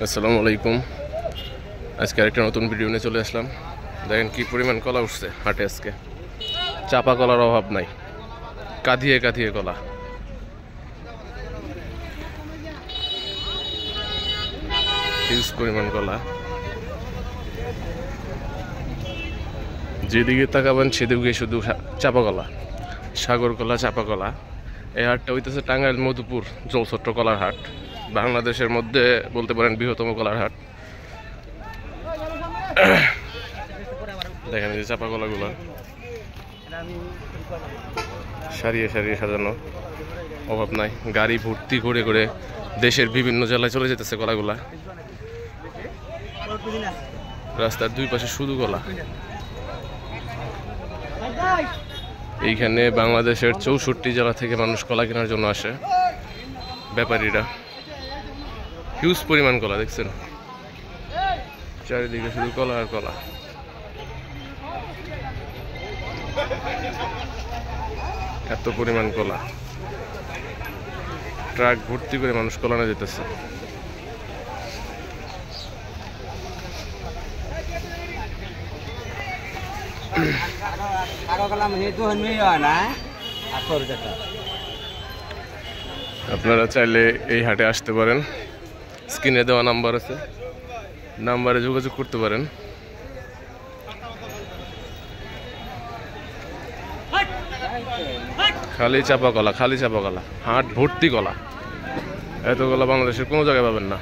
আসসালামু আলাইকুম। আজকে আরেকটা নতুন ভিডিও নিয়ে চলে আসলাম। দেখেন কি পরিমাণ কলা উঠছে হাটে আজকে। চাপা কলার অভাব নাই, কাঁধিয়ে কাঁধিয়ে কলা। হিউজ পরিমাণ কলা, যেদিকে তাকাবেন সেদিকে শুধু চাপা কলা, সাগর কলা, চাপা কলা। এই হাটটা হইতেছে টাঙ্গাইল মধুপুর জলছত্র কলার হাট, বাংলাদেশের মধ্যে বলতে পারেন বৃহত্তম কলার হাট। দেখেন এই যে চাপা কলাগুলো সারিয়ে সারিয়ে সাজানো, অভাব নাই। গাড়ি ভর্তি করে করে দেশের বিভিন্ন জেলায় চলে যেতেছে কলাগুলা। রাস্তার দুই পাশে শুধু কলা। এইখানে বাংলাদেশের 64 জেলা থেকে মানুষ কলা কেনার জন্য আসে, ব্যাপারীরা। হিউজ পরিমাণ কলা দেখছেন, চারিদিকে শুধু কলা আর কলা। এত পরিমাণ কলা, ট্রাক ভর্তি করে মানুষ কলা নিয়ে যেতেছে। আপনারা চাইলে এই হাটে আসতে পারেন, স্ক্রিনে দেওয়া নাম্বার আছে, নাম্বারে যোগাযোগ করতে পারেন। খালি চাপা কলা, খালি চাপা কলা, হাট ভর্তি কলা। এত কলা বাংলাদেশের কোনো জায়গায় পাবেন না।